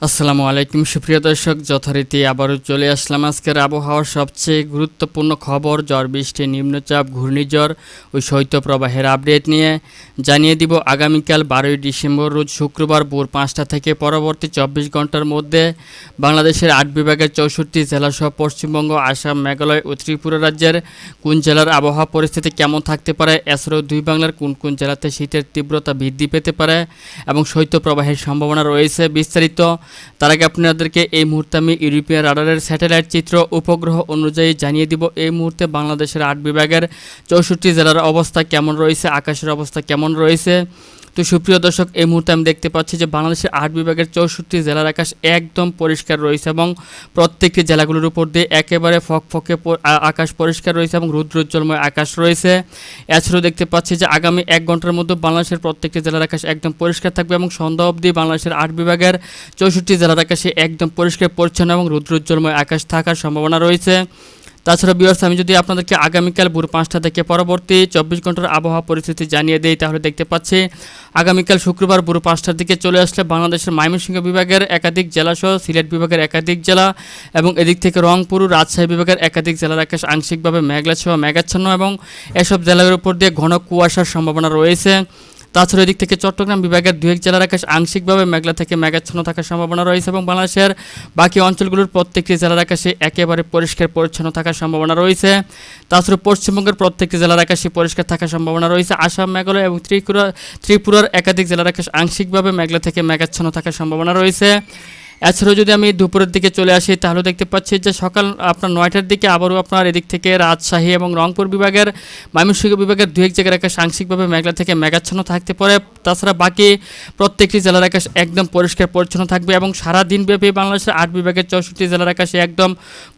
আসসালামু আলাইকুম সুপ্রিয় দর্শক, যথারীতি আবারও চলে আসলাম আজকের আবহাওয়ার সবচেয়ে গুরুত্বপূর্ণ খবর ঝড় বৃষ্টি, নিম্নচাপ, ঘূর্ণিঝড় ও শৈত্যপ্রবাহের আপডেট নিয়ে। জানিয়ে দিব আগামীকাল 12ই ডিসেম্বর রোজ শুক্রবার ভোর 5টা থেকে পরবর্তী 24 ঘন্টার মধ্যে বাংলাদেশের 8 বিভাগের 64 জেলাসহ পশ্চিমবঙ্গ, আসাম, মেঘালয় ও ত্রিপুরা রাজ্যের কোন জেলার আবহাওয়া পরিস্থিতি কেমন থাকতে পারে, এছাড়াও দুই বাংলার কোন কোন জেলাতে শীতের তীব্রতা বৃদ্ধি পেতে পারে এবং শৈত্যপ্রবাহের সম্ভাবনা রয়েছে বিস্তারিত। তার আগে আপনাদেরকে এই মুহূর্তে আমি ইউরোপিয়ান রাডারের স্যাটেলাইট চিত্র উপগ্রহ অনুযায়ী জানিয়ে দিব এই মুহূর্তে বাংলাদেশের 8 বিভাগের 64 জেলার অবস্থা কেমন রয়েছে, আকাশের অবস্থা কেমন রয়েছে। তো সুপ্রিয় দর্শক, এই মুহূর্তে আমি দেখতে পাচ্ছি যে বাংলাদেশের 8 বিভাগের 64 জেলার আকাশ একদম পরিষ্কার রয়েছে এবং প্রত্যেকটি জেলাগুলোর উপর দিয়ে একেবারে ফকফকে আকাশ পরিষ্কার রয়েছে এবং রৌদ্রোজ্জ্বলময় আকাশ রয়েছে। এছাড়াও দেখতে পাচ্ছি যে আগামী 1 ঘন্টার মধ্যে বাংলাদেশের প্রত্যেকটি জেলার আকাশ একদম পরিষ্কার থাকবে এবং সন্ধ্যা অবধি বাংলাদেশের 8 বিভাগের 64 জেলার আকাশে একদম পরিষ্কার পরিচ্ছন্ন এবং রৌদ্রোজ্জ্বলময় আকাশ থাকার সম্ভাবনা রয়েছে। তাছাড়া ভিউয়ার্স, আমি যদি আপনাদেরকে আগামীকাল ভোর 5টা থেকে পরবর্তী 24 ঘন্টার আবহাওয়া পরিস্থিতি জানিয়ে দেই, তাহলে দেখতে পাচ্ছি আগামীকাল শুক্রবার ভোর 5টার দিকে চলে আসলে বাংলাদেশের ময়মনসিংহ বিভাগের একাধিক জেলাসহ সিলেট বিভাগের একাধিক জেলা এবং এদিক থেকে রংপুর, রাজশাহী বিভাগের একাধিক জেলার আকাশ আংশিকভাবে মেঘলাসহ মেঘাচ্ছন্ন এবং এসব জেলার উপর দিয়ে ঘন কুয়াশার সম্ভাবনা রয়েছে। তাছাড়া এদিক থেকে চট্টগ্রাম বিভাগের 2-1 জেলার আকাশ আংশিকভাবে মেঘলা থেকে মেঘাচ্ছন্ন থাকার সম্ভাবনা রয়েছে এবং বাংলাদেশের বাকি অঞ্চলগুলোর প্রত্যেকটি জেলার আকাশে একেবারে পরিষ্কার পরিচ্ছন্ন থাকার সম্ভাবনা রয়েছে। তাছাড়া পশ্চিমবঙ্গের প্রত্যেকটি জেলার আকাশে পরিষ্কার থাকার সম্ভাবনা রয়েছে। আসাম, মেঘালয় এবং ত্রিপুরার একাধিক জেলার আকাশ আংশিকভাবে মেঘলা থেকে মেঘাচ্ছন্ন থাকার সম্ভাবনা রয়েছে। এছাড়াও যদি আমি দুপুরের দিকে চলে আসি, তাহলে দেখতে পাচ্ছি যে সকাল আপনার 9টার দিকে আবারও আপনার এদিক থেকে রাজশাহী এবং রংপুর বিভাগের, ময়মনসিংহ বিভাগের 2-1 জায়গার আকাশ আংশিকভাবে মেঘলা থেকে মেঘাচ্ছন্ন থাকতে পারে। তাছাড়া বাকি প্রত্যেকটি জেলার আকাশ একদম পরিষ্কার পরিচ্ছন্ন থাকবে এবং সারা দিনব্যাপী বাংলাদেশের 8 বিভাগের 64 জেলার আকাশে একদম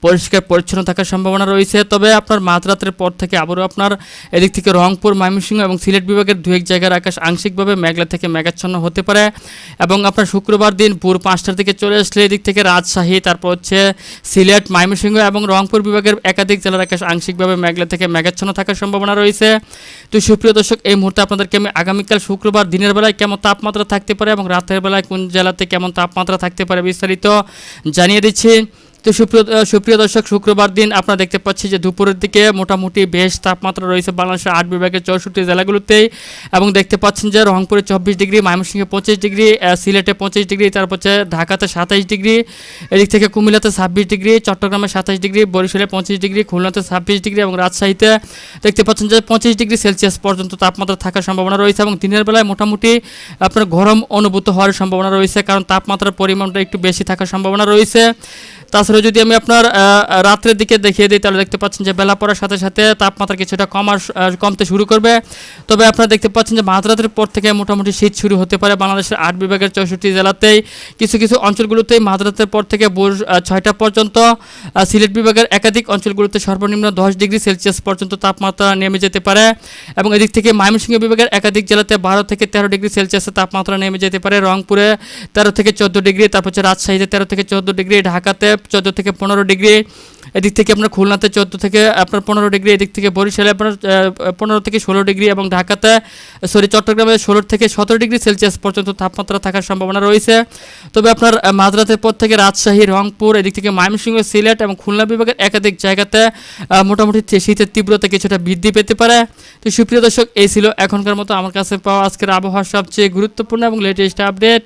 পরিষ্কার পরিচ্ছন্ন থাকার সম্ভাবনা রয়েছে। তবে আপনার মাঝরাতের পর থেকে আবারও আপনার এদিক থেকে রংপুর, ময়মনসিংহ এবং সিলেট বিভাগের 2-1 জায়গার আকাশ আংশিকভাবে মেঘলা থেকে মেঘাচ্ছন্ন হতে পারে এবং আপনার শুক্রবার দিন ভোর 5টার দিকে চলে আসলে এদিক থেকে রাজশাহী, তারপর হচ্ছে সিলেট, ময়মনসিংহ এবং রংপুর বিভাগের একাধিক জেলার আকাশ আংশিকভাবে মেঘলা থেকে মেঘাচ্ছন্ন থাকার সম্ভাবনা রয়েছে। তো সুপ্রিয় দর্শক, এই মুহূর্তে আপনাদেরকে আমি আগামীকাল শুক্রবার দিনের বেলায় কেমন তাপমাত্রা থাকতে পারে এবং রাতের বেলায় কোন জেলাতে কেমন তাপমাত্রা থাকতে পারে বিস্তারিত জানিয়ে দিচ্ছি। তো সুপ্রিয় দর্শক, শুক্রবার দিন আপনারা দেখতে পাচ্ছি যে দুপুরের দিকে মোটামুটি বেশ তাপমাত্রা রয়েছে বাংলাদেশের 8 বিভাগের 64 জেলাগুলোতেই এবং দেখতে পাচ্ছেন যে রংপুরে 24 ডিগ্রি, ময়মনসিংহে 25 ডিগ্রি, সিলেটে 25 ডিগ্রি, তারপর হচ্ছে ঢাকাতে 27 ডিগ্রি, এদিক থেকে কুমিল্লাতে 26 ডিগ্রি, চট্টগ্রামে 27 ডিগ্রি, বরিশালে 25 ডিগ্রি, খুলনাতে 26 ডিগ্রি এবং রাজশাহীতে দেখতে পাচ্ছেন যে 25 ডিগ্রি সেলসিয়াস পর্যন্ত তাপমাত্রা থাকার সম্ভাবনা রয়েছে এবং দিনের বেলায় মোটামুটি আপনার গরম অনুভূত হওয়ার সম্ভাবনা রয়েছে, কারণ তাপমাত্রার পরিমাণটা একটু বেশি থাকার সম্ভাবনা রয়েছে। তাছাড়া যদি আমি আপনার রাত্রের দিকে দেখিয়ে দিই, তাহলে দেখতে পাচ্ছেন যে বেলা পড়ার সাথে সাথে তাপমাত্রা কিছুটা কমতে শুরু করবে। তবে আপনারা দেখতে পাচ্ছেন যে মাঝরাতের পর থেকে মোটামুটি শীত শুরু হতে পারে বাংলাদেশের 8 বিভাগের 64 জেলাতেই। কিছু কিছু অঞ্চলগুলোতেই মাঝরাতের পর থেকে ভোর 6টা পর্যন্ত, সিলেট বিভাগের একাধিক অঞ্চলগুলোতে সর্বনিম্ন 10 ডিগ্রি সেলসিয়াস পর্যন্ত তাপমাত্রা নেমে যেতে পারে এবং এদিক থেকে ময়মনসিংহ বিভাগের একাধিক জেলাতে 12 থেকে 13 ডিগ্রি সেলসিয়াসের তাপমাত্রা নেমে যেতে পারে। রংপুরে 13 থেকে 14 ডিগ্রি, তারপর হচ্ছে রাজশাহীতে 13 থেকে 14 ডিগ্রি, ঢাকাতে 14 থেকে 15 ডিগ্রি, এদিক থেকে আপনার খুলনাতে 14 থেকে আপনার 15 ডিগ্রি, এদিক থেকে বরিশালে আপনার 15 থেকে 16 ডিগ্রি এবং চট্টগ্রামে 16 থেকে 17 ডিগ্রি সেলসিয়াস পর্যন্ত তাপমাত্রা থাকার সম্ভাবনা রয়েছে। তবে আপনার মাঝরাতের পর থেকে রাজশাহী, রংপুর, এদিক থেকে ময়মনসিংহ, সিলেট এবং খুলনা বিভাগের একাধিক জায়গাতে মোটামুটি শীতের তীব্রতা কিছুটা বৃদ্ধি পেতে পারে। তো সুপ্রিয় দর্শক, এই ছিল এখনকার মতো আমার কাছে পাওয়া আজকের আবহাওয়ার সবচেয়ে গুরুত্বপূর্ণ এবং লেটেস্ট আপডেট।